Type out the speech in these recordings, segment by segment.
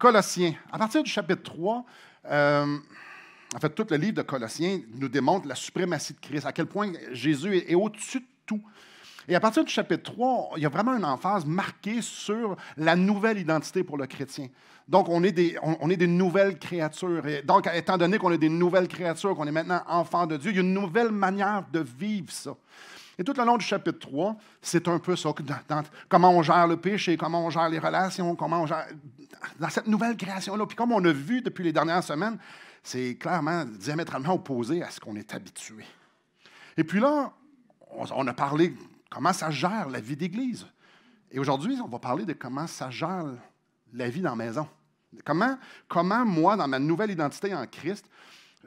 Colossiens. À partir du chapitre 3, en fait, tout le livre de Colossiens nous démontre la suprématie de Christ, à quel point Jésus est au-dessus de tout. Et à partir du chapitre 3, il y a vraiment une emphase marquée sur la nouvelle identité pour le chrétien. Donc, on est des nouvelles créatures. Et donc, étant donné qu'on est des nouvelles créatures, qu'on est maintenant enfants de Dieu, il y a une nouvelle manière de vivre ça. Et tout le long du chapitre 3, c'est un peu ça, comment on gère le péché, comment on gère les relations, comment on gère dans cette nouvelle création-là. Puis comme on a vu depuis les dernières semaines, c'est clairement diamétralement opposé à ce qu'on est habitué. Et puis là, on a parlé comment ça gère la vie d'Église. Et aujourd'hui, on va parler de comment ça gère la vie dans la maison. Comment moi, dans ma nouvelle identité en Christ,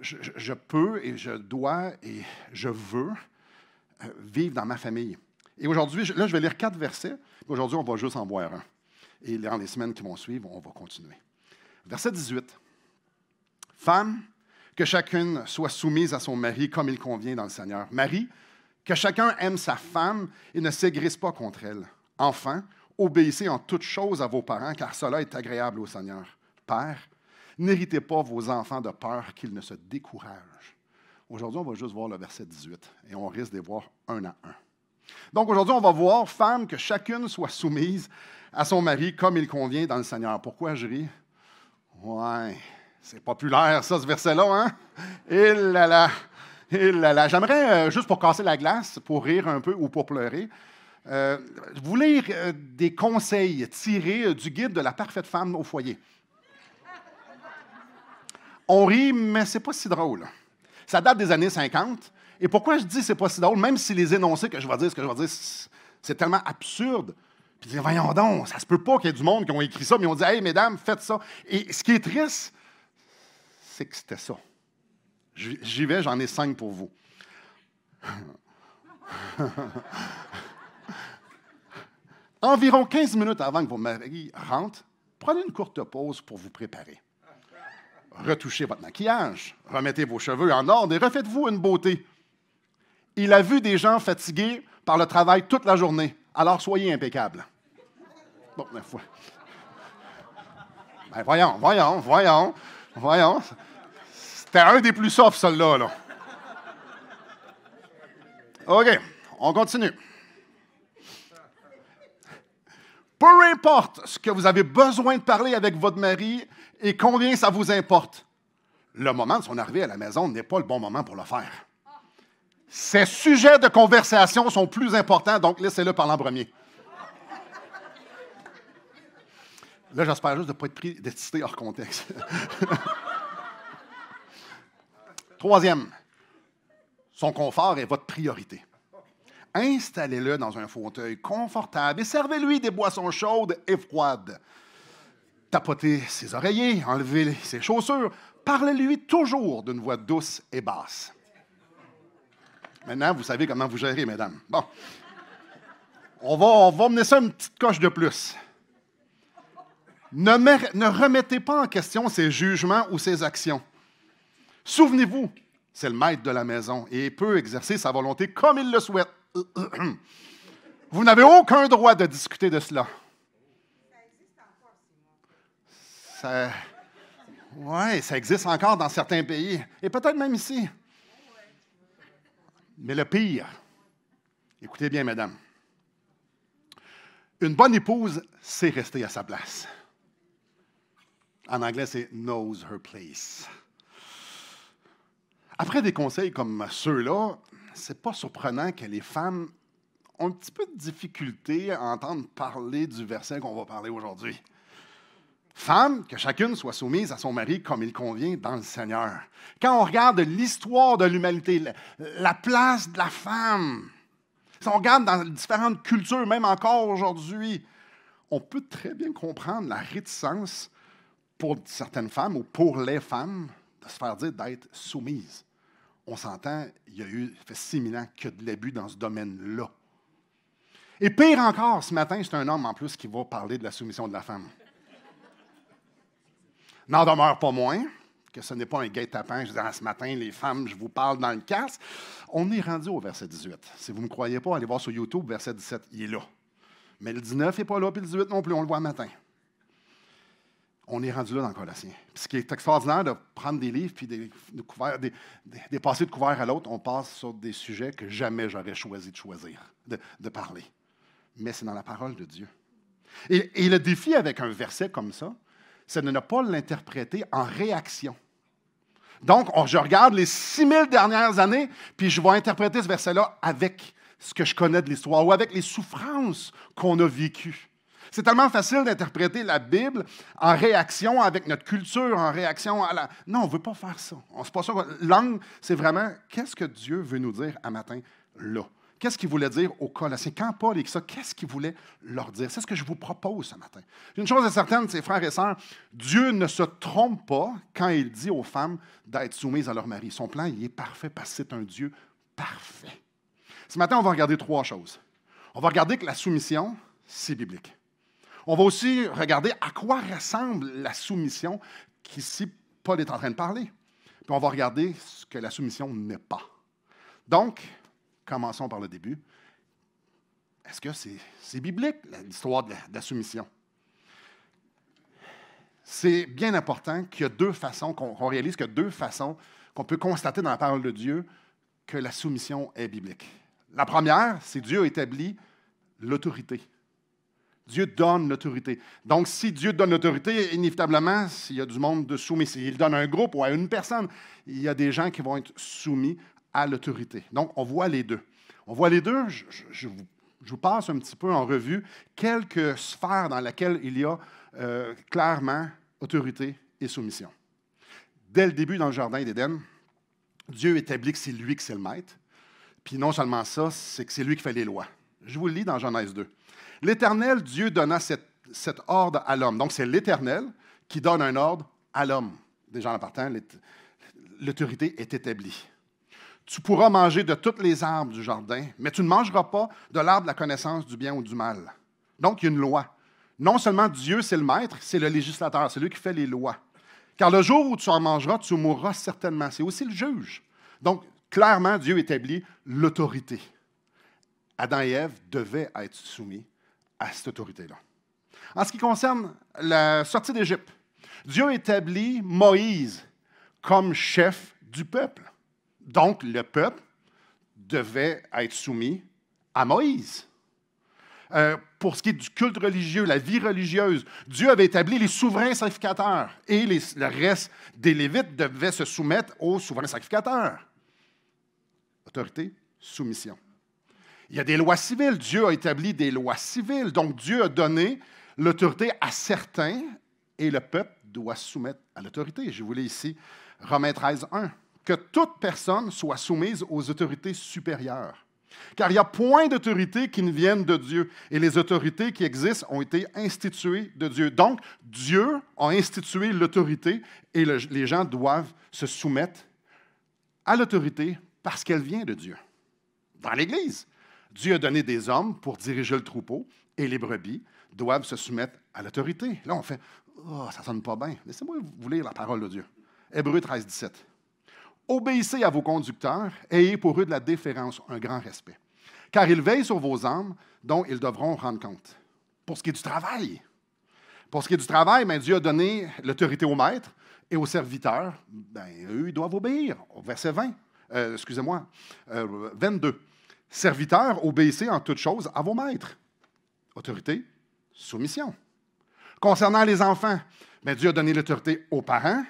je peux et je dois et je veux vivre dans ma famille. Et aujourd'hui, là, je vais lire 4 versets. Aujourd'hui, on va juste en voir un. Et dans les semaines qui vont suivre, on va continuer. Verset 18. Femmes, que chacune soit soumise à son mari comme il convient dans le Seigneur. Mari, que chacun aime sa femme et ne s'aigrisse pas contre elle. Enfants, obéissez en toutes choses à vos parents, car cela est agréable au Seigneur. Père, n'héritez pas vos enfants de peur qu'ils ne se découragent. Aujourd'hui, on va juste voir le verset 18 et on risque de les voir un à un. Donc aujourd'hui, on va voir, femmes, que chacune soit soumise à son mari comme il convient dans le Seigneur. Pourquoi je ris? Ouais, c'est populaire ça, ce verset-là, hein? Et là là! Et là là. J'aimerais, juste pour casser la glace, pour rire un peu ou pour pleurer, vous lire des conseils tirés du guide de la parfaite femme au foyer. On rit, mais c'est pas si drôle. Ça date des années 50. Et pourquoi je dis que c'est pas si drôle, même si les énoncés que je vais dire, ce que je vais dire, c'est tellement absurde. Puis voyons donc, ça se peut pas qu'il y ait du monde qui ont écrit ça, mais ils ont dit « Hey, mesdames, faites ça ». Et ce qui est triste, c'est que c'était ça. J'y vais, j'en ai 5 pour vous. Environ 15 minutes avant que votre mari rentre, prenez une courte pause pour vous préparer. Retouchez votre maquillage, remettez vos cheveux en ordre et refaites-vous une beauté. Il a vu des gens fatigués par le travail toute la journée, alors soyez impeccables. Bon, une fois. Ben voyons. C'était un des plus soft, celui-là. Là. OK, on continue. Peu importe ce que vous avez besoin de parler avec votre mari et combien ça vous importe, le moment de son arrivée à la maison n'est pas le bon moment pour le faire. Ces sujets de conversation sont plus importants, donc laissez-le parler en premier. Là, j'espère juste de ne pas être pris d'être cité hors contexte. Troisième, son confort est votre priorité. Installez-le dans un fauteuil confortable et servez-lui des boissons chaudes et froides. Tapotez ses oreillers, enlevez ses chaussures, parlez-lui toujours d'une voix douce et basse. Maintenant, vous savez comment vous gérez, mesdames. Bon, on va mener ça une petite coche de plus. Ne remettez pas en question ses jugements ou ses actions. Souvenez-vous, c'est le maître de la maison et il peut exercer sa volonté comme il le souhaite. Vous n'avez aucun droit de discuter de cela. Ça existe encore, Simon? Oui, ça existe encore dans certains pays et peut-être même ici. Mais le pire, écoutez bien, mesdames, une bonne épouse sait rester à sa place. En anglais, c'est « knows her place ». Après des conseils comme ceux-là, c'est pas surprenant que les femmes ont un petit peu de difficulté à entendre parler du verset qu'on va parler aujourd'hui. Femmes, que chacune soit soumise à son mari comme il convient dans le Seigneur. Quand on regarde l'histoire de l'humanité, la place de la femme, si on regarde dans différentes cultures, même encore aujourd'hui, on peut très bien comprendre la réticence pour certaines femmes ou pour les femmes de se faire dire d'être soumises. On s'entend, il y a eu, ça fait 6000 ans qu'il y a de l'abus dans ce domaine-là. Et pire encore, ce matin, c'est un homme en plus qui va parler de la soumission de la femme. N'en demeure pas moins que ce n'est pas un guet-apens. Je dis, ce matin, les femmes, je vous parle dans le casque. On est rendu au verset 18. Si vous ne me croyez pas, allez voir sur YouTube, verset 17, il est là. Mais le 19 n'est pas là, puis le 18 non plus, on le voit le matin. On est rendu là dans Colossiens. Puis ce qui est extraordinaire de prendre des livres puis des passer de couvert à l'autre, on passe sur des sujets que jamais j'aurais choisi de choisir, de parler. Mais c'est dans la parole de Dieu. Et le défi avec un verset comme ça, c'est de ne pas l'interpréter en réaction. Donc, je regarde les 6000 dernières années, puis je vais interpréter ce verset-là avec ce que je connais de l'histoire ou avec les souffrances qu'on a vécues. C'est tellement facile d'interpréter la Bible en réaction avec notre culture, en réaction à la... Non, on ne veut pas faire ça. C'est pas ça. L'angle, c'est vraiment, qu'est-ce que Dieu veut nous dire à matin, là? Qu'est-ce qu'il voulait dire aux Colossiens? Quand Paul écrit ça, qu'est-ce qu'il voulait leur dire? C'est ce que je vous propose ce matin. Une chose est certaine, ses frères et sœurs, Dieu ne se trompe pas quand il dit aux femmes d'être soumises à leur mari. Son plan, il est parfait parce que c'est un Dieu parfait. Ce matin, on va regarder 3 choses. On va regarder que la soumission, c'est biblique. On va aussi regarder à quoi ressemble la soumission qu'ici Paul est en train de parler. Puis on va regarder ce que la soumission n'est pas. Donc, commençons par le début. Est-ce que c'est biblique, l'histoire de la soumission? C'est bien important qu'il y a 2 façons, qu'on réalise qu'il y a 2 façons qu'on peut constater dans la parole de Dieu que la soumission est biblique. La première, c'est Dieu a établi l'autorité. Dieu donne l'autorité. Donc, si Dieu donne l'autorité, inévitablement, s'il y a du monde de soumis, s'il donne à un groupe ou à une personne, il y a des gens qui vont être soumis à l'autorité. Donc, on voit les 2. On voit les 2, je vous passe un petit peu en revue quelques sphères dans lesquelles il y a clairement autorité et soumission. Dès le début, dans le jardin d'Éden, Dieu établit que c'est lui qui c'est le maître. Puis non seulement ça, c'est que c'est lui qui fait les lois. Je vous le lis dans Genèse 2. L'Éternel, Dieu, donna cet ordre à l'homme. Donc, c'est l'Éternel qui donne un ordre à l'homme. Déjà en partant, l'autorité est établie. Tu pourras manger de toutes les arbres du jardin, mais tu ne mangeras pas de l'arbre de la connaissance du bien ou du mal. Donc, il y a une loi. Non seulement Dieu, c'est le maître, c'est le législateur, c'est lui qui fait les lois. Car le jour où tu en mangeras, tu mourras certainement. C'est aussi le juge. Donc, clairement, Dieu établit l'autorité. Adam et Ève devaient être soumis à cette autorité-là. En ce qui concerne la sortie d'Égypte, Dieu établit Moïse comme chef du peuple. Donc, le peuple devait être soumis à Moïse. Pour ce qui est du culte religieux, la vie religieuse, Dieu avait établi les souverains sacrificateurs et le reste des Lévites devaient se soumettre aux souverains sacrificateurs. Autorité, soumission. Il y a des lois civiles. Dieu a établi des lois civiles. Donc, Dieu a donné l'autorité à certains et le peuple doit se soumettre à l'autorité. Je vous lis ici Romains 13, 1. Que toute personne soit soumise aux autorités supérieures. Car il n'y a point d'autorité qui ne vienne de Dieu. Et les autorités qui existent ont été instituées de Dieu. Donc, Dieu a institué l'autorité et les gens doivent se soumettre à l'autorité parce qu'elle vient de Dieu. Dans l'Église, Dieu a donné des hommes pour diriger le troupeau et les brebis doivent se soumettre à l'autorité. Là, on fait « Oh, ça ne sonne pas bien. » Laissez-moi vous lire la parole de Dieu. Hébreux 13, 17. Obéissez à vos conducteurs, ayez pour eux de la déférence, un grand respect. Car ils veillent sur vos âmes, dont ils devront rendre compte. Pour ce qui est du travail, Dieu a donné l'autorité aux maîtres et aux serviteurs. Eux, ils doivent obéir. Au verset 22. Serviteurs, obéissez en toutes choses à vos maîtres. Autorité, soumission. Concernant les enfants, Dieu a donné l'autorité aux parents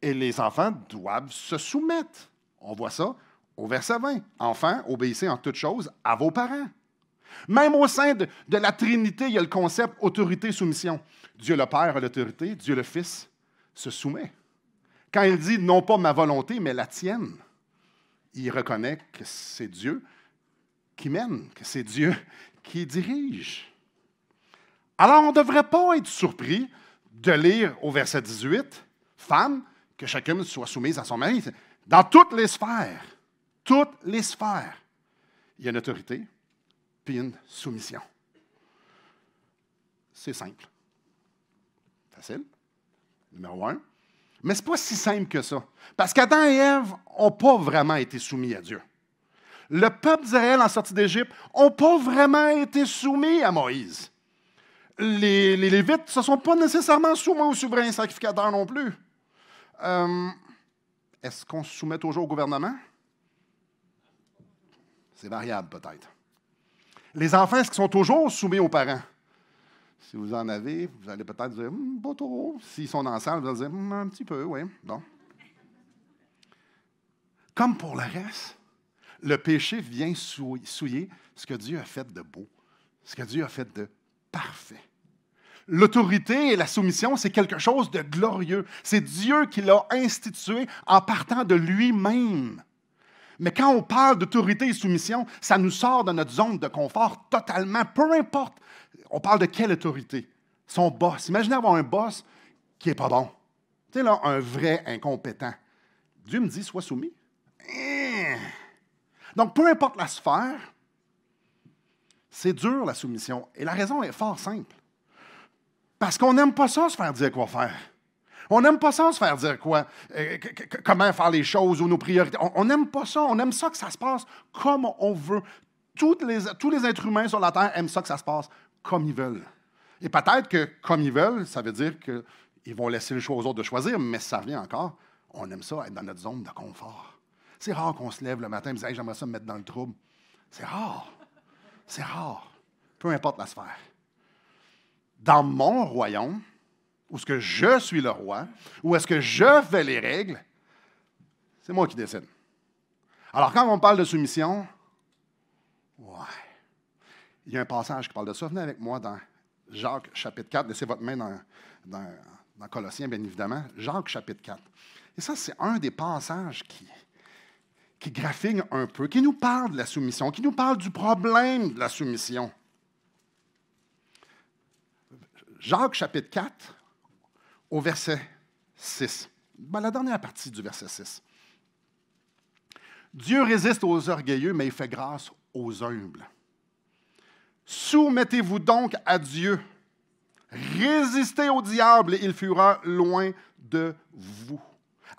et les enfants doivent se soumettre. On voit ça au verset 20. Enfants, obéissez en toutes choses à vos parents. Même au sein de la Trinité, il y a le concept autorité-soumission. Dieu le Père a l'autorité, Dieu le Fils se soumet. Quand il dit « non pas ma volonté, mais la tienne », il reconnaît que c'est Dieu qui mène, que c'est Dieu qui dirige. Alors, on ne devrait pas être surpris de lire au verset 18, « Femme, que chacune soit soumise à son mari. » Dans toutes les sphères, il y a une autorité puis une soumission. C'est simple. Facile. Numéro 1. Mais ce n'est pas si simple que ça. Parce qu'Adam et Ève n'ont pas vraiment été soumis à Dieu. Le peuple d'Israël en sortie d'Égypte n'ont pas vraiment été soumis à Moïse. Les Lévites ne se sont pas nécessairement soumis au souverain sacrificateur non plus. Est-ce qu'on se soumet toujours au gouvernement? C'est variable peut-être. Les enfants, est-ce qu'ils sont toujours soumis aux parents? Si vous en avez, vous allez peut-être dire, pas trop. S'ils sont ensemble, vous allez dire, un petit peu, oui. Bon. Comme pour le reste, le péché vient souiller ce que Dieu a fait de beau, ce que Dieu a fait de parfait. L'autorité et la soumission, c'est quelque chose de glorieux. C'est Dieu qui l'a institué en partant de lui-même. Mais quand on parle d'autorité et soumission, ça nous sort de notre zone de confort totalement, peu importe. On parle de quelle autorité? Son boss. Imaginez avoir un boss qui n'est pas bon. Tu sais, là, un vrai incompétent. Dieu me dit, sois soumis. Donc, peu importe la sphère, c'est dur la soumission. Et la raison est fort simple. Parce qu'on n'aime pas ça, se faire dire quoi faire. On n'aime pas ça, se faire dire quoi, comment faire les choses ou nos priorités. On n'aime pas ça. On aime ça que ça se passe comme on veut. Tous les êtres humains sur la Terre aiment ça que ça se passe comme ils veulent. Et peut-être que comme ils veulent, ça veut dire qu'ils vont laisser le choix aux autres de choisir, mais ça revient encore. On aime ça être dans notre zone de confort. C'est rare qu'on se lève le matin et dise hey, « j'aimerais ça me mettre dans le trouble ». C'est rare. C'est rare. Peu importe la sphère. Dans mon royaume, où est-ce que je suis le roi, où est-ce que je fais les règles, c'est moi qui décide. Alors, quand on parle de soumission, ouais. Il y a un passage qui parle de ça. Venez avec moi dans Jacques chapitre 4. Laissez votre main dans Colossiens, bien évidemment. Jacques chapitre 4. Et ça, c'est un des passages qui graphine un peu, qui nous parle de la soumission, qui nous parle du problème de la soumission. Jacques chapitre 4, au verset 6. La dernière partie du verset 6. Dieu résiste aux orgueilleux, mais il fait grâce aux humbles. Soumettez-vous donc à Dieu. Résistez au diable et il fuira loin de vous.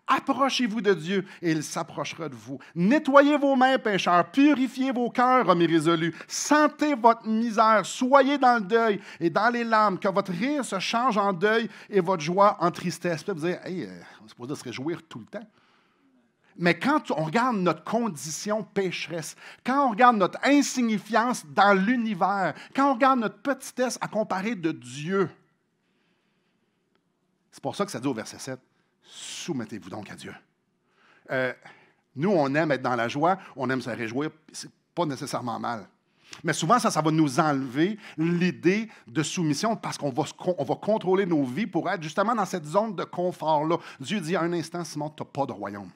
Approchez-vous de Dieu et il s'approchera de vous. Nettoyez vos mains, pécheurs. Purifiez vos cœurs, hommes irrésolus. Sentez votre misère. Soyez dans le deuil et dans les larmes. Que votre rire se change en deuil et votre joie en tristesse. Peut-être vous dire, hey, on est supposé se réjouir tout le temps. Mais quand on regarde notre condition pécheresse, quand on regarde notre insignifiance dans l'univers, quand on regarde notre petitesse à comparer de Dieu, c'est pour ça que ça dit au verset 7, soumettez-vous donc à Dieu. Nous, on aime être dans la joie, on aime se réjouir, c'est pas nécessairement mal. Mais souvent, ça va nous enlever l'idée de soumission parce qu'on va contrôler nos vies pour être justement dans cette zone de confort-là. Dieu dit à un instant, Simon, tu n'as pas de royaume.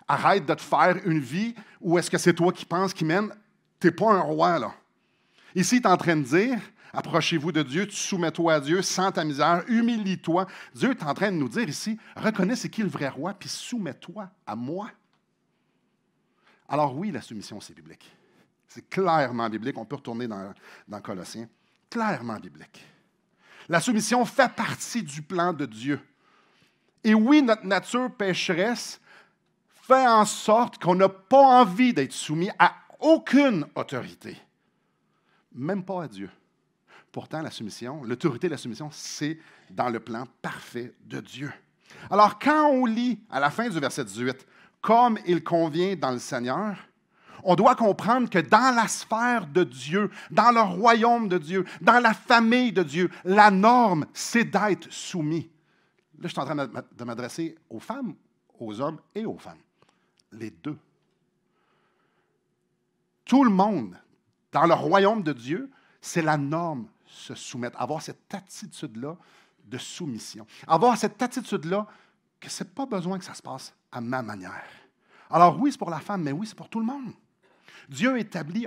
Arrête de te faire une vie où est-ce que c'est toi qui penses, qui mène. Tu n'es pas un roi, là. Ici, il est en train de dire, approchez-vous de Dieu, tu soumets-toi à Dieu, sens ta misère, humilie-toi. Dieu est en train de nous dire ici, reconnais c'est qui le vrai roi, puis soumets-toi à moi. Alors oui, la soumission, c'est biblique. C'est clairement biblique. On peut retourner dans Colossiens. Clairement biblique. La soumission fait partie du plan de Dieu. Et oui, notre nature pécheresse fait en sorte qu'on n'a pas envie d'être soumis à aucune autorité, même pas à Dieu. Pourtant, la soumission, l'autorité de la soumission, c'est dans le plan parfait de Dieu. Alors, quand on lit à la fin du verset 18, « Comme il convient dans le Seigneur », on doit comprendre que dans la sphère de Dieu, dans le royaume de Dieu, dans la famille de Dieu, la norme, c'est d'être soumis. Là, je suis en train de m'adresser aux femmes, aux hommes et aux femmes. Les deux. Tout le monde, dans le royaume de Dieu, c'est la norme, se soumettre, avoir cette attitude-là de soumission. Avoir cette attitude-là que ce n'est pas besoin que ça se passe à ma manière. Alors oui, c'est pour la femme, mais oui, c'est pour tout le monde. Dieu établit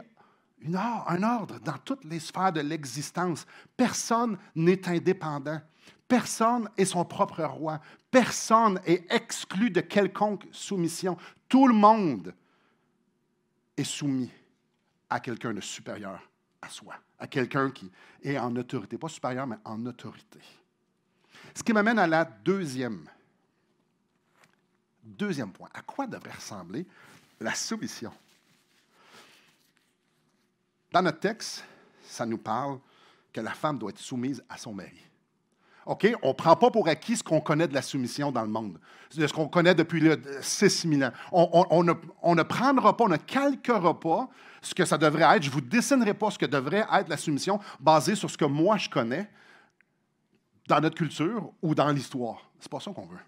un ordre dans toutes les sphères de l'existence. Personne n'est indépendant. Personne est son propre roi. Personne est exclu de quelconque soumission. Tout le monde est soumis à quelqu'un de supérieur à soi, à quelqu'un qui est en autorité. Pas supérieur, mais en autorité. Ce qui m'amène à la deuxième point. À quoi devrait ressembler la soumission? Dans notre texte, ça nous parle que la femme doit être soumise à son mari. OK? On ne prend pas pour acquis ce qu'on connaît de la soumission dans le monde, ce qu'on connaît depuis 6 000 ans. On ne prendra pas, on ne calquera pas ce que ça devrait être. Je ne vous dessinerai pas ce que devrait être la soumission basée sur ce que moi je connais dans notre culture ou dans l'histoire. C'est pas ça qu'on veut.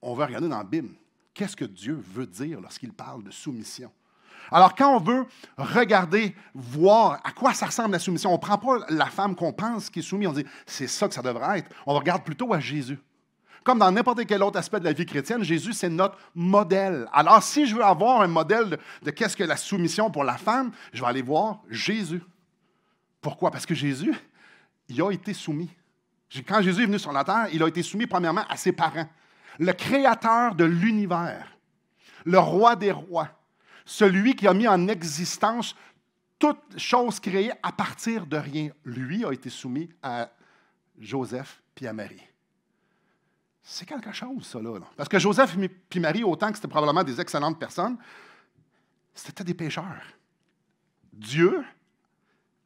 On veut regarder dans la Bible. Qu'est-ce que Dieu veut dire lorsqu'il parle de soumission? Alors, quand on veut regarder, voir à quoi ça ressemble la soumission, on ne prend pas la femme qu'on pense qui est soumise, on dit c'est ça que ça devrait être. On regarde plutôt à Jésus. Comme dans n'importe quel autre aspect de la vie chrétienne, Jésus, c'est notre modèle. Alors, si je veux avoir un modèle de qu'est-ce que la soumission pour la femme, je vais aller voir Jésus. Pourquoi? Parce que Jésus, il a été soumis. Quand Jésus est venu sur la terre, il a été soumis premièrement à ses parents. Le créateur de l'univers, le roi des rois, celui qui a mis en existence toute chose créée à partir de rien. Lui a été soumis à Joseph puis à Marie. C'est quelque chose, ça, là. Parce que Joseph puis Marie, autant que c'était probablement des excellentes personnes, c'était des pécheurs. Dieu,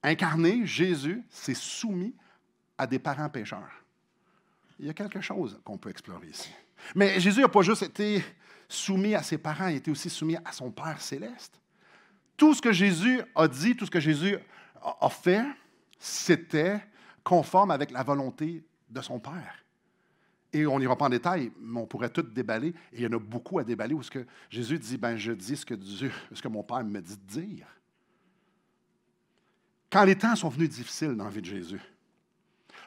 incarné, Jésus, s'est soumis à des parents pécheurs. Il y a quelque chose qu'on peut explorer ici. Mais Jésus n'a pas juste été soumis à ses parents, il était aussi soumis à son Père céleste. Tout ce que Jésus a dit, tout ce que Jésus a fait, c'était conforme avec la volonté de son Père. Et on n'ira pas en détail, mais on pourrait tout déballer. Et il y en a beaucoup à déballer où ce que Jésus dit, je dis ce que mon Père me dit de dire. Quand les temps sont venus difficiles dans la vie de Jésus,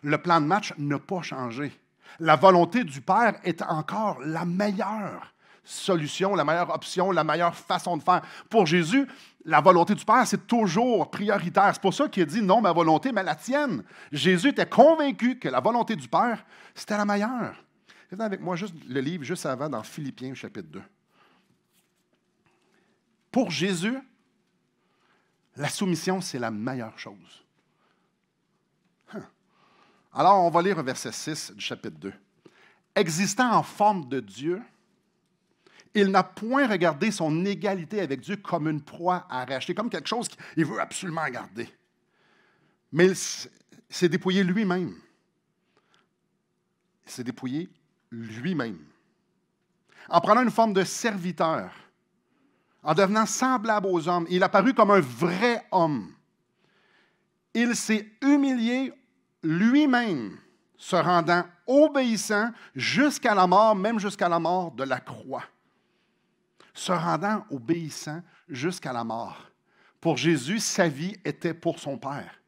le plan de match n'a pas changé. La volonté du Père est encore la meilleure solution, la meilleure option, la meilleure façon de faire. Pour Jésus, la volonté du Père, c'est toujours prioritaire. C'est pour ça qu'il a dit non, ma volonté, mais la tienne. Jésus était convaincu que la volonté du Père, c'était la meilleure. Venez avec moi juste le livre juste avant dans Philippiens, chapitre 2. Pour Jésus, la soumission, c'est la meilleure chose. Alors, on va lire le verset 6 du chapitre 2. Existant en forme de Dieu, il n'a point regardé son égalité avec Dieu comme une proie à arracher, comme quelque chose qu'il veut absolument garder. Mais il s'est dépouillé lui-même. Il s'est dépouillé lui-même. En prenant une forme de serviteur, en devenant semblable aux hommes, il apparut comme un vrai homme. Il s'est humilié lui-même, se rendant obéissant jusqu'à la mort, même jusqu'à la mort de la croix. Se rendant obéissant jusqu'à la mort. Pour Jésus, sa vie était pour son Père.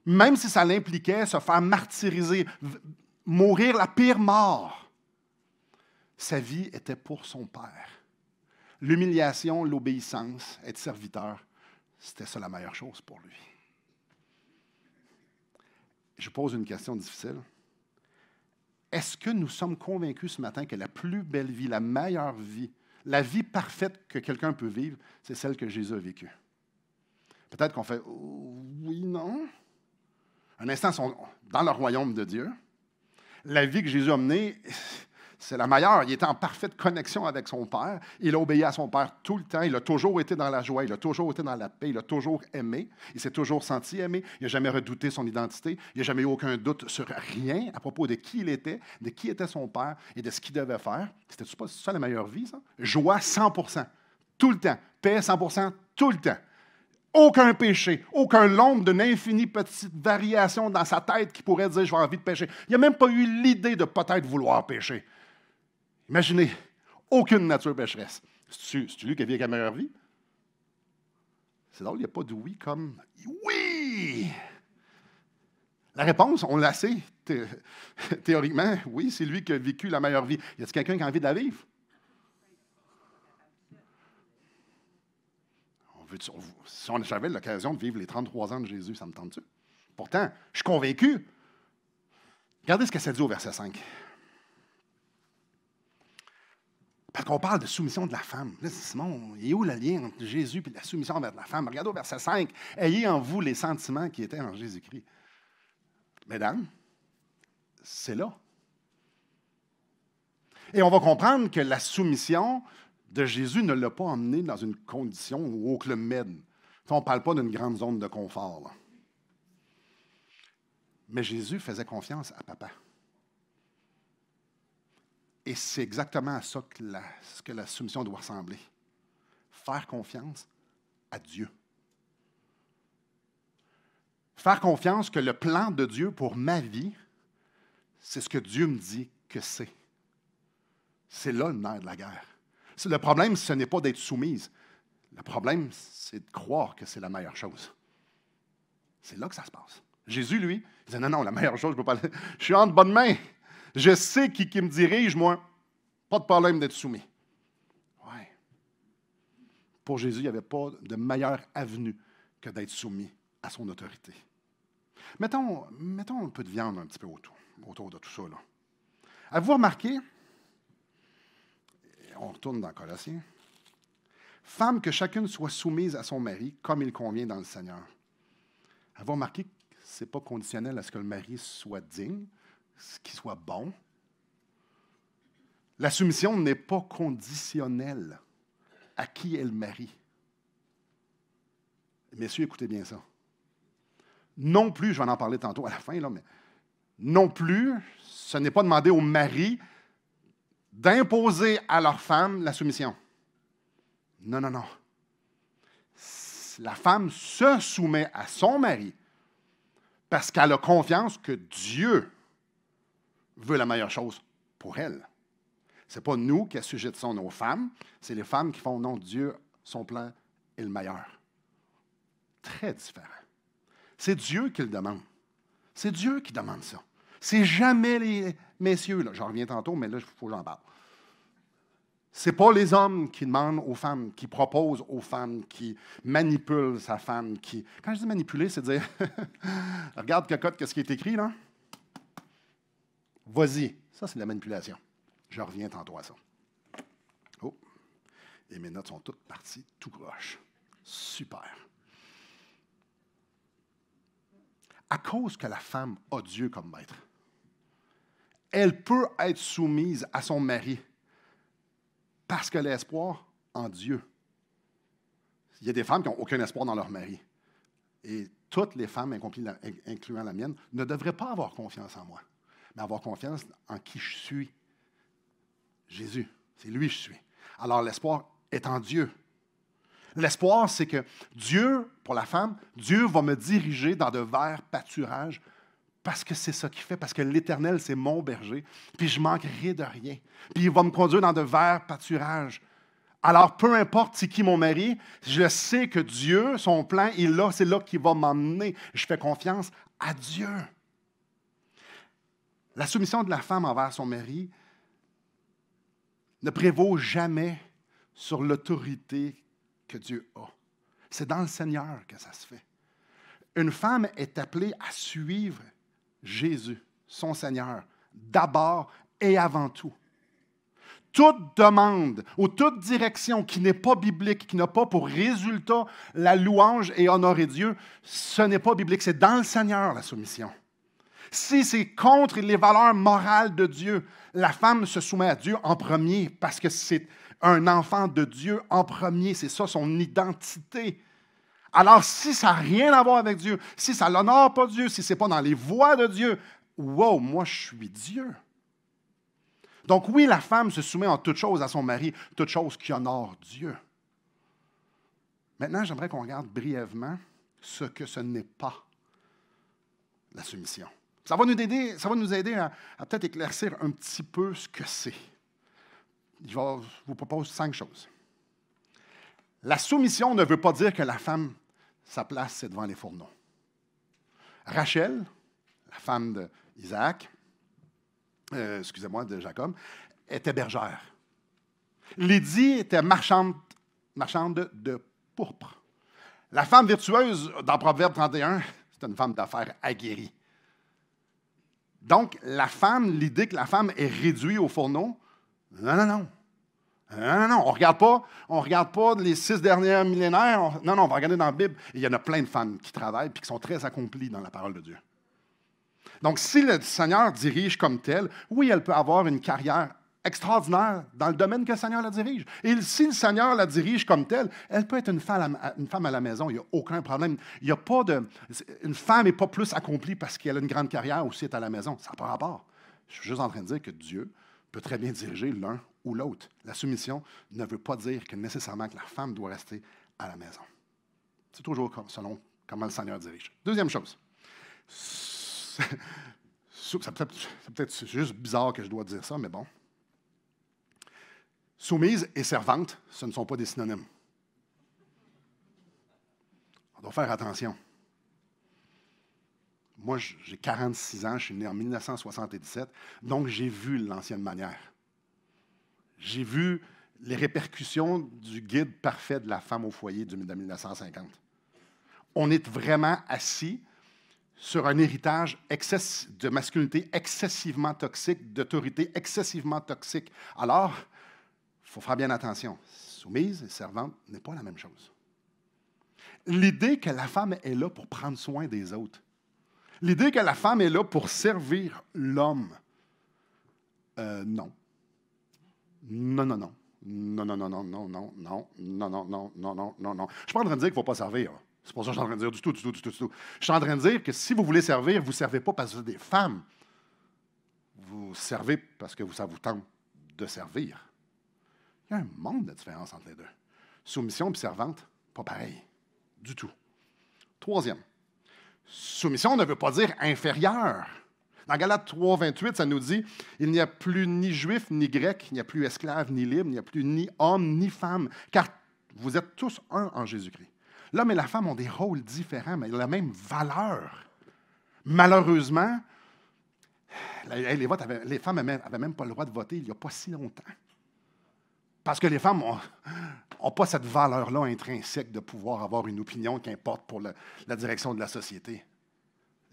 Même si ça l'impliquait se faire martyriser, mourir la pire mort, sa vie était pour son Père. L'humiliation, l'obéissance, être serviteur, c'était ça la meilleure chose pour lui. Je pose une question difficile. Est-ce que nous sommes convaincus ce matin que la plus belle vie, la meilleure vie, la vie parfaite que quelqu'un peut vivre, c'est celle que Jésus a vécue? Peut-être qu'on fait oui, non. Un instant, ils sont dans le royaume de Dieu. La vie que Jésus a menée, c'est la meilleure. Il était en parfaite connexion avec son Père. Il a obéi à son Père tout le temps. Il a toujours été dans la joie. Il a toujours été dans la paix. Il a toujours aimé. Il s'est toujours senti aimé. Il n'a jamais redouté son identité. Il n'a jamais eu aucun doute sur rien à propos de qui il était, de qui était son Père et de ce qu'il devait faire. C'était pas ça la meilleure vie, ça? Joie 100%, tout le temps. Paix 100%, tout le temps. Aucun péché, aucun l'ombre d'une infinie petite variation dans sa tête qui pourrait dire « j'ai envie de pécher ». Il n'a même pas eu l'idée de peut-être vouloir pécher. Imaginez, aucune nature pécheresse. C'est-tu lui qui a vécu la meilleure vie? C'est drôle, il n'y a pas de oui comme oui! La réponse, on la sait. Théoriquement, oui, c'est lui qui a vécu la meilleure vie. Y a-t-il quelqu'un qui a envie de la vivre? Si j'avais l'occasion de vivre les 33 ans de Jésus, ça me tente-tu? Pourtant, je suis convaincu. Regardez ce que ça dit au verset 5. Parce qu'on parle de soumission de la femme. Là, Simon, il est où le lien entre Jésus et la soumission envers la femme? Regardez au verset 5. Ayez en vous les sentiments qui étaient en Jésus-Christ. Mesdames, c'est là. Et on va comprendre que la soumission de Jésus ne l'a pas emmené dans une condition au Club Med. On ne parle pas d'une grande zone de confort. Là. Mais Jésus faisait confiance à papa. Et c'est exactement à ça que la soumission doit ressembler. Faire confiance à Dieu. Faire confiance que le plan de Dieu pour ma vie, c'est ce que Dieu me dit que c'est. C'est là le nerf de la guerre. Le problème, ce n'est pas d'être soumise. Le problème, c'est de croire que c'est la meilleure chose. C'est là que ça se passe. Jésus, lui, il disait, non, la meilleure chose, je ne peux pas. Je suis en bonne main. Je sais qui me dirige, moi. Pas de problème d'être soumis. Ouais. Pour Jésus, il n'y avait pas de meilleure avenue que d'être soumis à son autorité. Mettons un peu de viande un petit peu autour de tout ça. Là. Avez-vous remarqué, on retourne dans Colossiens, femme que chacune soit soumise à son mari comme il convient dans le Seigneur. Avez-vous remarqué que ce n'est pas conditionnel à ce que le mari soit digne, qu'il soit bon. La soumission n'est pas conditionnelle à qui est le mari. Messieurs, écoutez bien ça. Non plus, je vais en parler tantôt à la fin, là, mais non plus, ce n'est pas demander au mari d'imposer à leur femme la soumission. Non. La femme se soumet à son mari parce qu'elle a confiance que Dieu veut la meilleure chose pour elle. Ce n'est pas nous qui assujettissons nos femmes, c'est les femmes qui font non, Dieu, son plan est le meilleur. Très différent. C'est Dieu qui le demande. C'est Dieu qui demande ça. C'est jamais les messieurs, là. J'en reviens tantôt, mais là, il faut que j'en parle. Ce n'est pas les hommes qui demandent aux femmes, qui proposent aux femmes, qui manipulent sa femme. Quand je dis manipuler, c'est dire, regarde, cocotte, qu'est-ce qui est écrit, là? Vas-y. Ça, c'est de la manipulation. Je reviens tantôt à ça. Oh, et mes notes sont toutes parties tout croche. Super. À cause que la femme a Dieu comme maître, elle peut être soumise à son mari parce qu'elle a espoir en Dieu. Il y a des femmes qui n'ont aucun espoir dans leur mari. Et toutes les femmes, incluant la mienne, ne devraient pas avoir confiance en moi, mais avoir confiance en qui je suis. Jésus, c'est lui que je suis. Alors l'espoir est en Dieu. L'espoir, c'est que Dieu, pour la femme, Dieu va me diriger dans de verts pâturages parce que c'est ça qu'il fait, parce que l'Éternel, c'est mon berger, puis je ne manquerai de rien. Puis il va me conduire dans de verts pâturages. Alors, peu importe c'est qui mon mari, je sais que Dieu, son plan, c'est là qu'il va m'emmener. Je fais confiance à Dieu. La soumission de la femme envers son mari ne prévaut jamais sur l'autorité que Dieu a. C'est dans le Seigneur que ça se fait. Une femme est appelée à suivre Jésus, son Seigneur, d'abord et avant tout. Toute demande ou toute direction qui n'est pas biblique, qui n'a pas pour résultat la louange et honorer Dieu, ce n'est pas biblique. C'est dans le Seigneur, la soumission. Si c'est contre les valeurs morales de Dieu, la femme se soumet à Dieu en premier parce que c'est un enfant de Dieu en premier. C'est ça son identité. Alors, si ça n'a rien à voir avec Dieu, si ça n'honore pas Dieu, si ce n'est pas dans les voies de Dieu, wow, moi, je suis Dieu. Donc, oui, la femme se soumet en toute chose à son mari, toute chose qui honore Dieu. Maintenant, j'aimerais qu'on regarde brièvement ce que ce n'est pas la soumission. Ça va nous aider à peut-être éclaircir un petit peu ce que c'est. Je vous propose 5 choses. La soumission ne veut pas dire que la femme, sa place, c'est devant les fourneaux. Rachel, la femme d'Isaac, de Jacob, était bergère. Lydie était marchande de pourpre. La femme virtueuse, dans Proverbe 31, c'est une femme d'affaires aguerrie. Donc, l'idée que la femme est réduite au fourneau, non. On ne regarde pas les 6 derniers millénaires. On va regarder dans la Bible. Et il y en a plein de femmes qui travaillent et qui sont très accomplies dans la parole de Dieu. Donc, si le Seigneur dirige comme tel, oui, elle peut avoir une carrière extraordinaire dans le domaine que le Seigneur la dirige. Et si le Seigneur la dirige comme telle, elle peut être une femme à la maison, il n'y a aucun problème. Il y a pas de, une femme n'est pas plus accomplie parce qu'elle a une grande carrière ou si elle est à la maison. Ça n'a pas rapport. Je suis juste en train de dire que Dieu peut très bien diriger l'un ou l'autre. La soumission ne veut pas dire que nécessairement que la femme doit rester à la maison. C'est toujours selon comment le Seigneur dirige. Deuxième chose. C'est peut-être juste bizarre que je dois dire ça, mais bon. Soumise et servante, ce ne sont pas des synonymes. On doit faire attention. Moi, j'ai 46 ans, je suis né en 1977, donc j'ai vu l'ancienne manière. J'ai vu les répercussions du guide parfait de la femme au foyer de 1950. On est vraiment assis sur un héritage de masculinité excessivement toxique, d'autorité excessivement toxique. Alors, il faut faire bien attention. Soumise et servante n'est pas la même chose. L'idée que la femme est là pour prendre soin des autres, l'idée que la femme est là pour servir l'homme, non. Non, non, non. Non, non, non, non, non, non, non, non, non, non, non, non, non, non. Je ne suis pas en train de dire qu'il ne faut pas servir. C'est pas ça que je suis en train de dire du tout, du tout, du tout, du tout. Je suis en train de dire que si vous voulez servir, vous ne servez pas parce que vous êtes des femmes. Vous servez parce que ça vous tente de servir. Il y a un monde de différence entre les deux. Soumission et servante, pas pareil. Du tout. Troisième. Soumission ne veut pas dire inférieur. Dans Galates 3, 28, ça nous dit « Il n'y a plus ni juif ni grec, il n'y a plus esclave ni libre, il n'y a plus ni homme ni femme, car vous êtes tous un en Jésus-Christ. » L'homme et la femme ont des rôles différents, mais ils ont la même valeur. Malheureusement, les femmes n'avaient même pas le droit de voter il n'y a pas si longtemps. Parce que les femmes n'ont pas cette valeur-là intrinsèque de pouvoir avoir une opinion qui importe pour la direction de la société.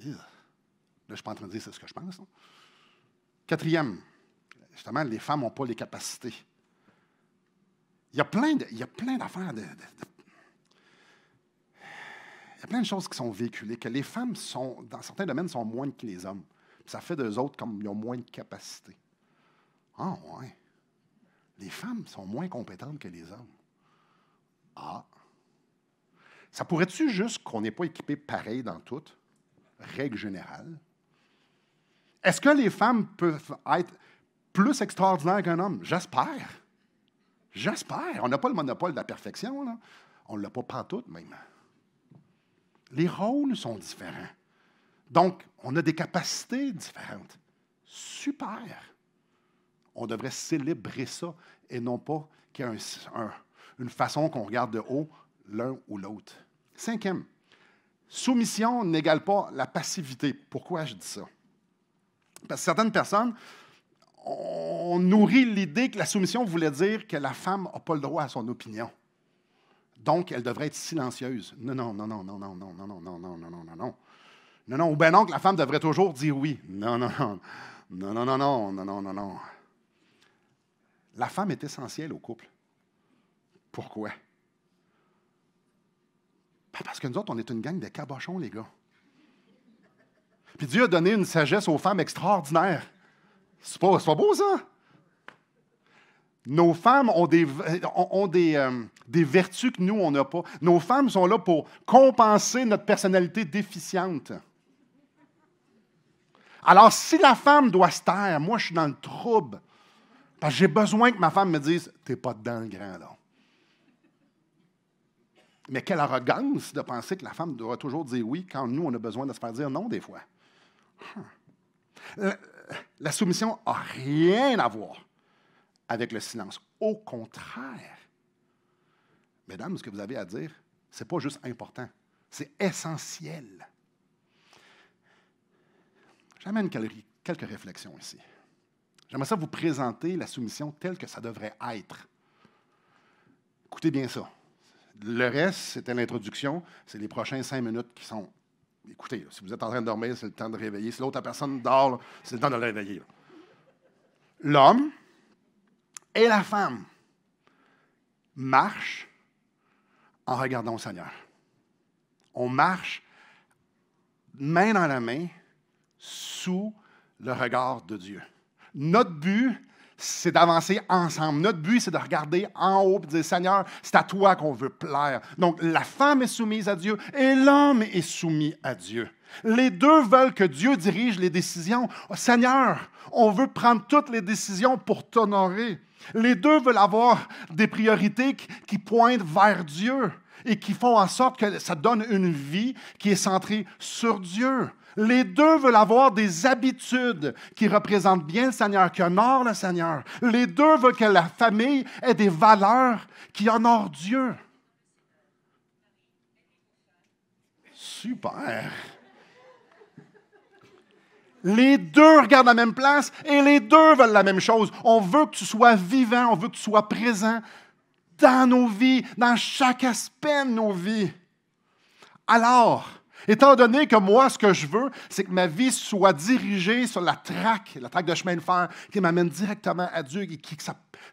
Là, je ne suis pas en train de dire c'est ce que je pense. Non? Quatrième, justement, les femmes n'ont pas les capacités. Il y a plein d'affaires, il y a plein de choses qui sont véhiculées, que les femmes, dans certains domaines, sont moins que les hommes. Puis ça fait d'eux autres comme ils ont moins de capacités. Ah, ouais. Les femmes sont moins compétentes que les hommes. Ah. Ça pourrait-tu juste qu'on n'est pas équipé pareil dans tout, règle générale? Est-ce que les femmes peuvent être plus extraordinaires qu'un homme? J'espère. J'espère. On n'a pas le monopole de la perfection, là. On ne l'a pas pantoute, même. Les rôles sont différents. Donc, on a des capacités différentes. Super. On devrait célébrer ça et non pas qu'il y ait une façon qu'on regarde de haut l'un ou l'autre. Cinquième, soumission n'égale pas la passivité. Pourquoi je dis ça? Parce que certaines personnes, on nourrit l'idée que la soumission voulait dire que la femme n'a pas le droit à son opinion. Donc, elle devrait être silencieuse. Non, non, non, non, non, non, non, non, non, non, non, non, non, non. Non, non, ou bien non, que la femme devrait toujours dire oui. Non, non, non, non, non, non, non, non, non, non, non. La femme est essentielle au couple. Pourquoi? Parce que nous autres, on est une gang de cabochons, les gars. Puis Dieu a donné une sagesse aux femmes extraordinaire. C'est pas beau, ça? Nos femmes ont des vertus que nous, on n'a pas. Nos femmes sont là pour compenser notre personnalité déficiente. Alors, si la femme doit se taire, moi, je suis dans le trouble. Parce que j'ai besoin que ma femme me dise « T'es pas dedans le grand, là. » Mais quelle arrogance de penser que la femme doit toujours dire oui quand nous, on a besoin de se faire dire non des fois. La soumission n'a rien à voir avec le silence. Au contraire, mesdames, ce que vous avez à dire, ce n'est pas juste important, c'est essentiel. J'amène quelques réflexions ici. J'aimerais ça vous présenter la soumission telle que ça devrait être. Écoutez bien ça. Le reste, c'était l'introduction. C'est les prochains 5 minutes qui sont... Écoutez, là, si vous êtes en train de dormir, c'est le temps de réveiller. Si l'autre personne dort, là, c'est le temps de le réveiller. Là. L'homme et la femme marchent en regardant au Seigneur. On marche main dans la main sous le regard de Dieu. Notre but, c'est d'avancer ensemble. Notre but, c'est de regarder en haut et de dire, Seigneur, c'est à toi qu'on veut plaire. Donc, la femme est soumise à Dieu et l'homme est soumis à Dieu. Les deux veulent que Dieu dirige les décisions. Oh, Seigneur, on veut prendre toutes les décisions pour t'honorer. Les deux veulent avoir des priorités qui pointent vers Dieu et qui font en sorte que ça donne une vie qui est centrée sur Dieu. Les deux veulent avoir des habitudes qui représentent bien le Seigneur, qui honorent le Seigneur. Les deux veulent que la famille ait des valeurs qui honorent Dieu. Super! Les deux regardent la même place et les deux veulent la même chose. On veut que tu sois vivant, on veut que tu sois présent dans nos vies, dans chaque aspect de nos vies. Alors, étant donné que moi, ce que je veux, c'est que ma vie soit dirigée sur la traque de chemin de fer qui m'amène directement à Dieu, et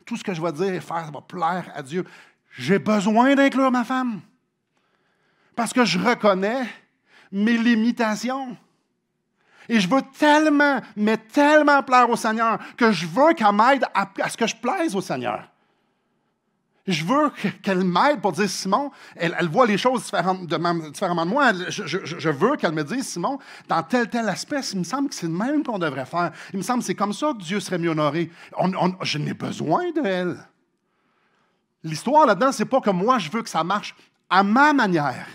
tout ce que je vais dire et faire, ça va plaire à Dieu. J'ai besoin d'inclure ma femme parce que je reconnais mes limitations. Et je veux tellement, mais tellement plaire au Seigneur que je veux qu'elle m'aide à ce que je plaise au Seigneur. Je veux qu'elle m'aide pour dire, Simon, elle voit les choses différemment de moi. Je veux qu'elle me dise, Simon, dans tel aspect, il me semble que c'est le même qu'on devrait faire. Il me semble que c'est comme ça que Dieu serait mieux honoré. Je n'ai besoin d'elle. L'histoire là-dedans, c'est pas que moi, je veux que ça marche à ma manière,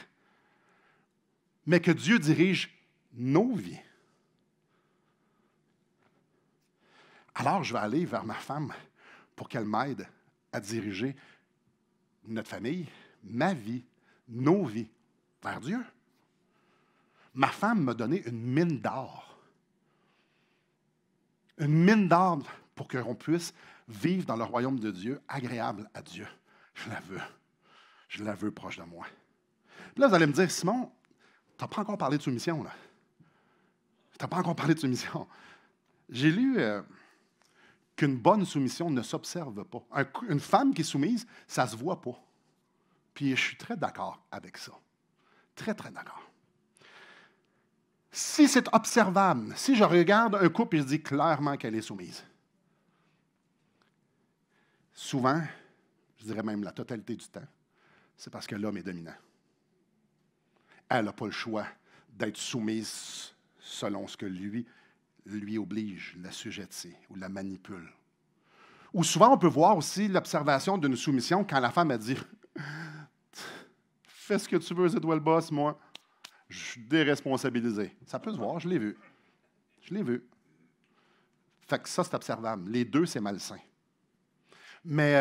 mais que Dieu dirige nos vies. Alors, je vais aller vers ma femme pour qu'elle m'aide à diriger notre famille, ma vie, nos vies, vers Dieu. Ma femme m'a donné une mine d'or. Une mine d'or pour qu'on puisse vivre dans le royaume de Dieu, agréable à Dieu. Je la veux. Je la veux proche de moi. Puis là, vous allez me dire, Simon, tu n'as pas encore parlé de soumission, là. Tu n'as pas encore parlé de soumission. J'ai lu qu'une bonne soumission ne s'observe pas. Une femme qui est soumise, ça ne se voit pas. Puis je suis très d'accord avec ça. Très, très d'accord. Si c'est observable, si je regarde un couple et je dis clairement qu'elle est soumise, souvent, je dirais même la totalité du temps, c'est parce que l'homme est dominant. Elle n'a pas le choix d'être soumise selon ce que lui oblige, l'assujettit ou la manipule. Ou souvent, on peut voir aussi l'observation d'une soumission quand la femme a dit « Fais ce que tu veux, c'est toi le boss, moi. Je suis déresponsabilisé. » Ça peut se voir, je l'ai vu. Je l'ai vu. Fait que ça, c'est observable. Les deux, c'est malsain. Mais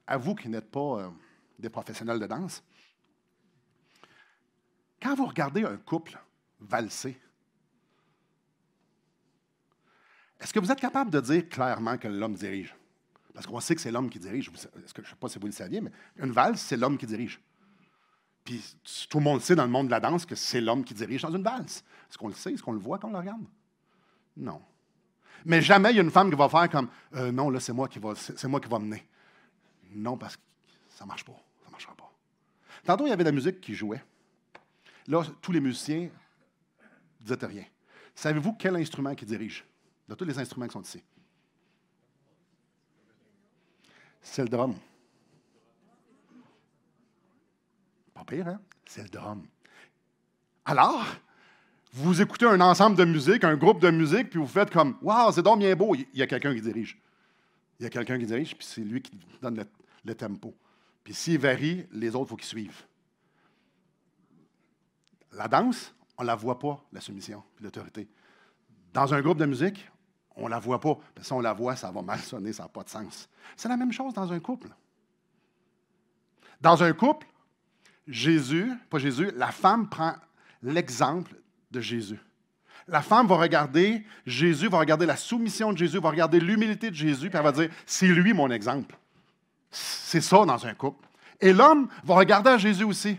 à vous qui n'êtes pas des professionnels de danse, quand vous regardez un couple valser, est-ce que vous êtes capable de dire clairement que l'homme dirige? Parce qu'on sait que c'est l'homme qui dirige. Je ne sais pas si vous le saviez, mais une valse, c'est l'homme qui dirige. Puis tout le monde sait dans le monde de la danse que c'est l'homme qui dirige dans une valse. Est-ce qu'on le sait? Est-ce qu'on le voit quand on le regarde? Non. Mais jamais il y a une femme qui va faire comme non, là, c'est moi qui va mener. Non, parce que ça ne marche pas. Ça ne marchera pas. Tantôt, il y avait de la musique qui jouait. Là, tous les musiciens ne disaient rien. Savez-vous quel instrument qui dirige? De tous les instruments qui sont ici. C'est le drum. Pas pire, hein? C'est le drum. Alors, vous écoutez un ensemble de musique, un groupe de musique, puis vous faites comme « Wow, c'est donc bien beau! » Il y a quelqu'un qui dirige. Il y a quelqu'un qui dirige, puis c'est lui qui donne le tempo. Puis s'il varie, les autres, il faut qu'ils suivent. La danse, on ne la voit pas, la soumission puis l'autorité. Dans un groupe de musique, on ne la voit pas. Si on la voit, ça va mal sonner, ça n'a pas de sens. C'est la même chose dans un couple. Dans un couple, la femme prend l'exemple de Jésus. La femme va regarder Jésus, va regarder la soumission de Jésus, va regarder l'humilité de Jésus, puis elle va dire, c'est lui mon exemple. C'est ça dans un couple. Et l'homme va regarder à Jésus aussi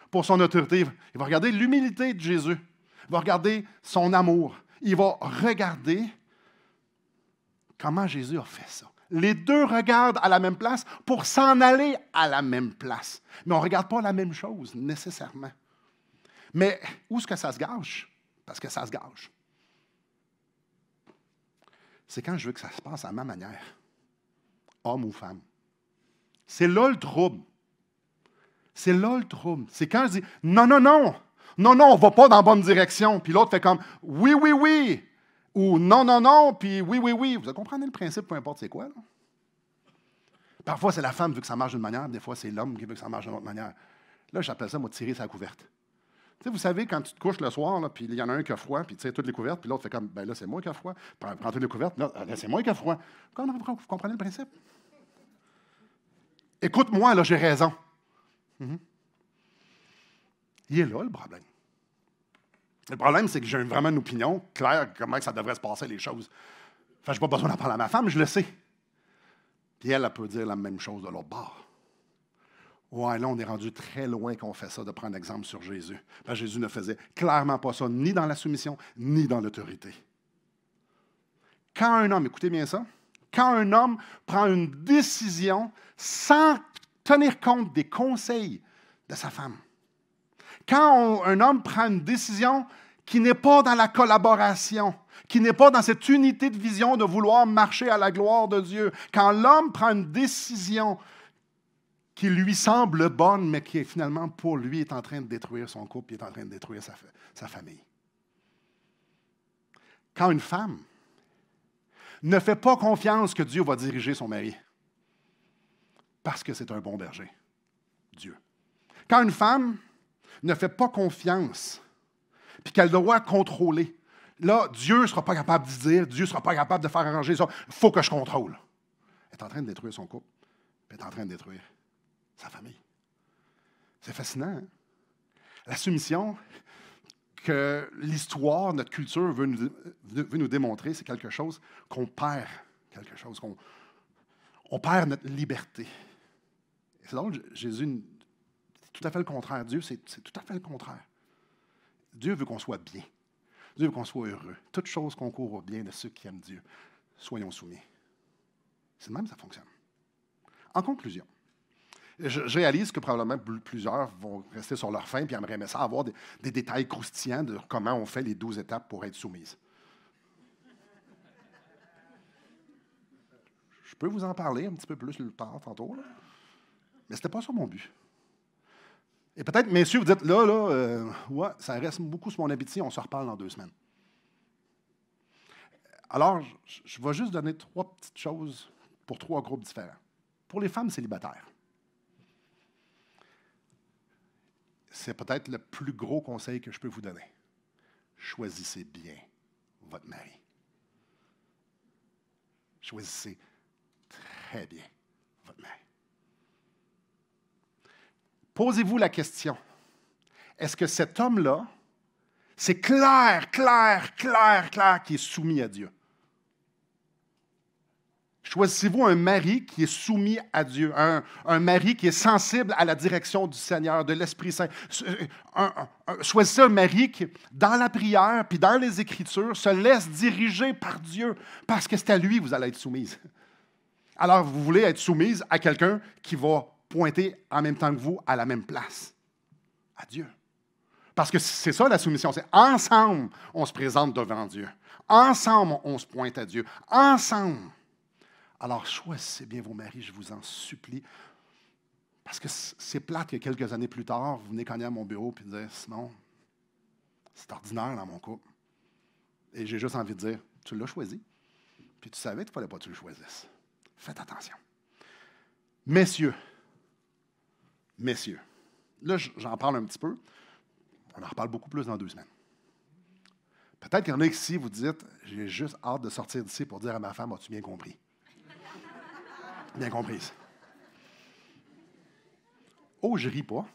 pour son autorité. Il va regarder l'humilité de Jésus. Il va regarder son amour. Il va regarder comment Jésus a fait ça. Les deux regardent à la même place pour s'en aller à la même place. Mais on ne regarde pas la même chose, nécessairement. Mais où est-ce que ça se gâche? Parce que ça se gâche. C'est quand je veux que ça se passe à ma manière. homme ou femme. C'est là le trouble. C'est là le trouble. C'est quand je dis non, non, non, non, non, on ne va pas dans la bonne direction. Puis l'autre fait comme oui, oui, oui. Ou non, non, non, puis oui, oui, oui. Vous comprenez le principe, peu importe c'est quoi, là? Parfois, c'est la femme qui veut que ça marche d'une manière, des fois, c'est l'homme qui veut que ça marche d'une autre manière. Là, j'appelle ça, moi, tirer sa couverte. Tu sais, vous savez, quand tu te couches le soir, là, puis il y en a un qui a froid, puis tu sais toutes les couvertes, puis l'autre fait comme, ben là, c'est moi qui a froid. Prends toutes les couvertes, là, c'est moi qui a froid. Vous comprenez le principe? Écoute-moi, là, j'ai raison. Il est là, le problème. Le problème, c'est que j'ai vraiment une opinion claire comment ça devrait se passer, les choses. Enfin, je n'ai pas besoin d'en parler à ma femme, je le sais. Puis elle peut dire la même chose de l'autre bord. Ouais, là, on est rendu très loin qu'on fait ça, de prendre exemple sur Jésus. Parce que Jésus ne faisait clairement pas ça, ni dans la soumission, ni dans l'autorité. Quand un homme, écoutez bien ça, quand un homme prend une décision sans tenir compte des conseils de sa femme, quand un homme prend une décision qui n'est pas dans la collaboration, qui n'est pas dans cette unité de vision de vouloir marcher à la gloire de Dieu, quand l'homme prend une décision qui lui semble bonne, mais qui finalement, pour lui, est en train de détruire son couple, est en train de détruire sa famille. Quand une femme ne fait pas confiance que Dieu va diriger son mari, parce que c'est un bon berger, Dieu. Quand une femme ne fait pas confiance, puis qu'elle doit contrôler, là, Dieu ne sera pas capable de dire, Dieu ne sera pas capable de faire arranger ça, il faut que je contrôle. Elle est en train de détruire son couple, puis elle est en train de détruire sa famille. C'est fascinant, hein? La soumission que l'histoire, notre culture veut nous démontrer, c'est quelque chose qu'on perd, on perd notre liberté. Et c'est drôle, Jésus, c'est tout à fait le contraire. Dieu, c'est tout à fait le contraire. Dieu veut qu'on soit bien. Dieu veut qu'on soit heureux. Toute chose concourt au bien de ceux qui aiment Dieu. Soyons soumis. C'est de même que ça fonctionne. En conclusion, je réalise que probablement plusieurs vont rester sur leur faim et aimeraient aimer ça, avoir des détails croustillants de comment on fait les 12 étapes pour être soumise. Je peux vous en parler un petit peu plus le temps tantôt, là. Mais ce n'était pas ça mon but. Et peut-être, messieurs, vous dites, ouais, ça reste beaucoup sur mon appétit, on se reparle dans 2 semaines. Alors, je vais juste donner 3 petites choses pour 3 groupes différents. Pour les femmes célibataires, c'est peut-être le plus gros conseil que je peux vous donner. Choisissez bien votre mari. Choisissez très bien votre mari. Posez-vous la question, est-ce que cet homme-là, c'est clair qu'il est soumis à Dieu? Choisissez-vous un mari qui est soumis à Dieu, un mari qui est sensible à la direction du Seigneur, de l'Esprit Saint. Choisissez un mari qui, dans la prière puis dans les Écritures, se laisse diriger par Dieu, parce que c'est à lui que vous allez être soumise. Alors, vous voulez être soumise à quelqu'un qui va pointer en même temps que vous à la même place, à Dieu. Parce que c'est ça la soumission, c'est ensemble, on se présente devant Dieu. Ensemble, on se pointe à Dieu. Ensemble. Alors, choisissez bien vos maris, je vous en supplie. Parce que c'est plate que quelques années plus tard, vous venez cogner à mon bureau et dire, Simon, c'est ordinaire dans mon couple. Et j'ai juste envie de dire, tu l'as choisi, puis tu savais qu'il ne fallait pas que tu le choisisses. Faites attention. Messieurs, là, j'en parle un petit peu. On en reparle beaucoup plus dans 2 semaines. Peut-être qu'il y en a ici, vous dites, j'ai juste hâte de sortir d'ici pour dire à ma femme, as-tu bien compris? Bien comprise. Oh, je ris pas.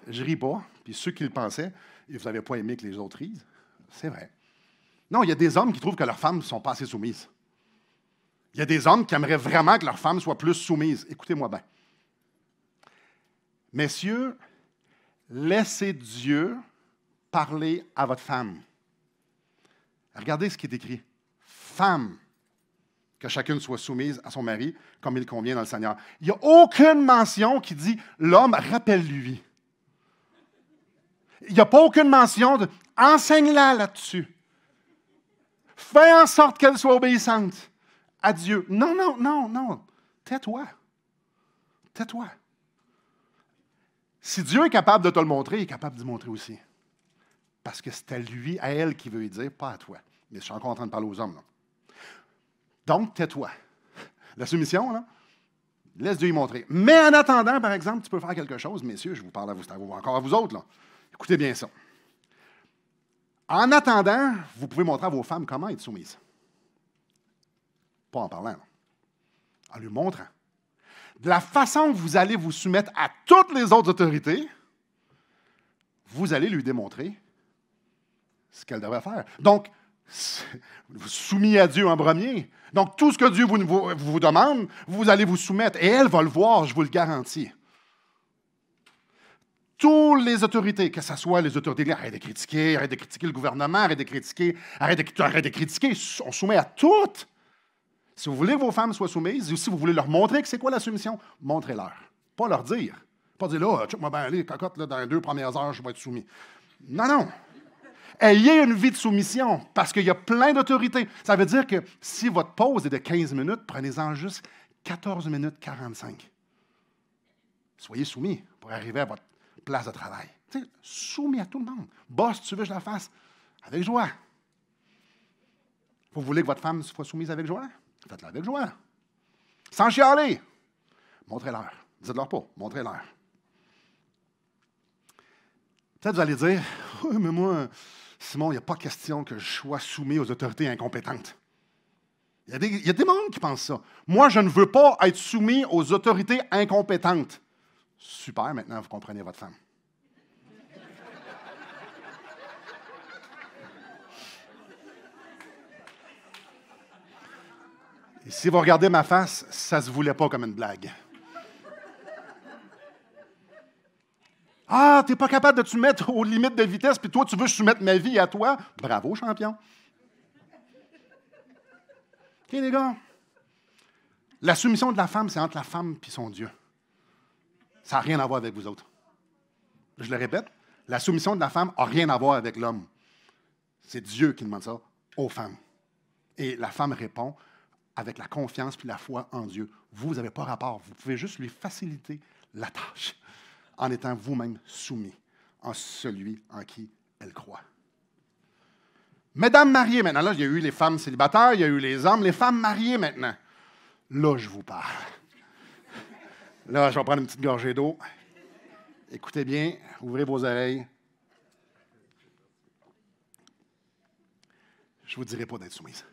Je ris pas. Puis ceux qui le pensaient, et vous n'avez pas aimé que les autres rient, c'est vrai. Non, il y a des hommes qui trouvent que leurs femmes ne sont pas assez soumises. Il y a des hommes qui aimeraient vraiment que leurs femmes soient plus soumises. Écoutez-moi bien. Messieurs, laissez Dieu parler à votre femme. Regardez ce qui est écrit. Femme, que chacune soit soumise à son mari comme il convient dans le Seigneur. Il n'y a aucune mention qui dit « l'homme, rappelle-lui ». Il n'y a pas aucune mention de « enseigne-la là-dessus ». Fais en sorte qu'elle soit obéissante. à Dieu. Non, non, non, non. Tais-toi. Tais-toi. Si Dieu est capable de te le montrer, il est capable d'y montrer aussi. Parce que c'est à lui, à elle qui veut y dire, pas à toi. Mais je suis encore en train de parler aux hommes. Là. Donc, tais-toi. La soumission, là, laisse Dieu y montrer. Mais en attendant, par exemple, tu peux faire quelque chose. Messieurs, je vous parle encore à vous autres. Là. Écoutez bien ça. En attendant, vous pouvez montrer à vos femmes comment être soumises. Pas en parlant, là. En lui montrant. De la façon que vous allez vous soumettre à toutes les autres autorités, vous allez lui démontrer ce qu'elle devrait faire. Donc, soumis à Dieu en premier. Donc, tout ce que Dieu vous demande, vous allez vous soumettre. Et elle va le voir, je vous le garantis. Toutes les autorités, que ce soit les autorités, arrête de critiquer le gouvernement, arrête de critiquer, on soumet à toutes. Si vous voulez que vos femmes soient soumises, ou si vous voulez leur montrer que c'est quoi la soumission, montrez-leur. Pas leur dire. Pas dire, là, check-moi bien aller, cocotte, là, dans les 2 premières heures, je vais être soumis. Non, non. Ayez une vie de soumission, parce qu'il y a plein d'autorités. Ça veut dire que si votre pause est de 15 minutes, prenez-en juste 14 minutes 45. Soyez soumis pour arriver à votre place de travail. Tu sais, soumis à tout le monde. Boss, tu veux que je la fasse? Avec joie. Vous voulez que votre femme soit soumise avec joie? Faites-la avec joie. Sans chialer. Montrez-leur. Dites-leur pas. Montrez-leur. Peut-être vous allez dire, oui, mais moi, Simon, il n'y a pas question que je sois soumis aux autorités incompétentes. Il y a des mondes qui pensent ça. Moi, je ne veux pas être soumis aux autorités incompétentes. Super, maintenant, vous comprenez votre femme. Et si vous regardez ma face, ça ne se voulait pas comme une blague. Ah, tu n'es pas capable de te soumettre aux limites de vitesse, puis toi, tu veux soumettre ma vie à toi? Bravo, champion. OK, les gars? La soumission de la femme, c'est entre la femme et son Dieu. Ça n'a rien à voir avec vous autres. Je le répète, la soumission de la femme n'a rien à voir avec l'homme. C'est Dieu qui demande ça aux femmes. Et la femme répond avec la confiance puis la foi en Dieu. Vous n'avez pas rapport. Vous pouvez juste lui faciliter la tâche en étant vous-même soumis en celui en qui elle croit. Mesdames mariées, maintenant, là, il y a eu les femmes célibataires, il y a eu les hommes, les femmes mariées maintenant. Là, je vous parle. Là, je vais prendre une petite gorgée d'eau. Écoutez bien, ouvrez vos oreilles. Je ne vous dirai pas d'être soumise.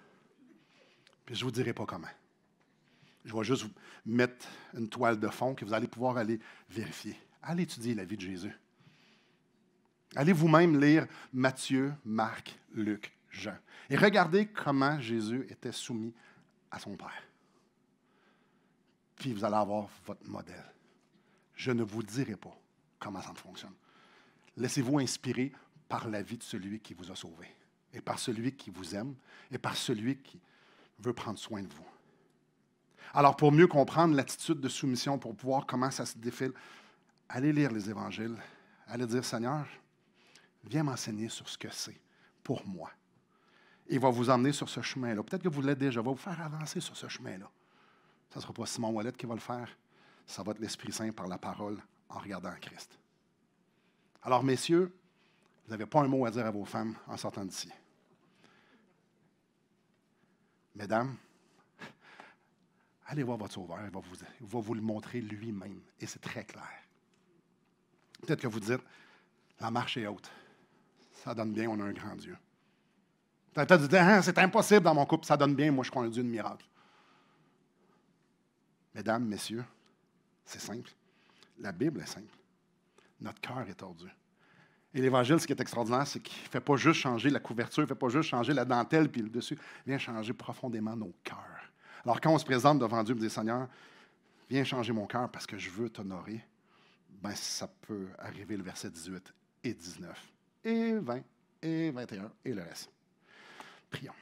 Puis je ne vous dirai pas comment. Je vais juste vous mettre une toile de fond que vous allez pouvoir aller vérifier. Allez étudier la vie de Jésus. Allez vous-même lire Matthieu, Marc, Luc, Jean. Et regardez comment Jésus était soumis à son Père. Puis vous allez avoir votre modèle. Je ne vous dirai pas comment ça fonctionne. Laissez-vous inspirer par la vie de celui qui vous a sauvé, et par celui qui vous aime, et par celui qui veut prendre soin de vous. Alors, pour mieux comprendre l'attitude de soumission, pour voir comment ça se défile, allez lire les évangiles, allez dire, Seigneur, viens m'enseigner sur ce que c'est pour moi. Il va vous emmener sur ce chemin-là. Peut-être que vous l'êtes déjà, il va vous faire avancer sur ce chemin-là. Ça ne sera pas Simon Ouellet qui va le faire, ça va être l'Esprit Saint par la parole en regardant Christ. Alors, messieurs, vous n'avez pas un mot à dire à vos femmes en sortant d'ici. Mesdames, allez voir votre Sauveur, il va vous le montrer lui-même, et c'est très clair. Peut-être que vous dites, la marche est haute, ça donne bien, on a un grand Dieu. Peut-être que vous dites, ah, c'est impossible dans mon couple, ça donne bien, moi je crois un Dieu de miracle. Mesdames, messieurs, c'est simple. La Bible est simple. Notre cœur est tordu. Et l'Évangile, ce qui est extraordinaire, c'est qu'il ne fait pas juste changer la couverture, il ne fait pas juste changer la dentelle puis le dessus, il vient changer profondément nos cœurs. Alors, quand on se présente devant Dieu et dit, Seigneur, viens changer mon cœur parce que je veux t'honorer, bien, ça peut arriver le verset 18 et 19, et 20, et 21, et le reste. Prions.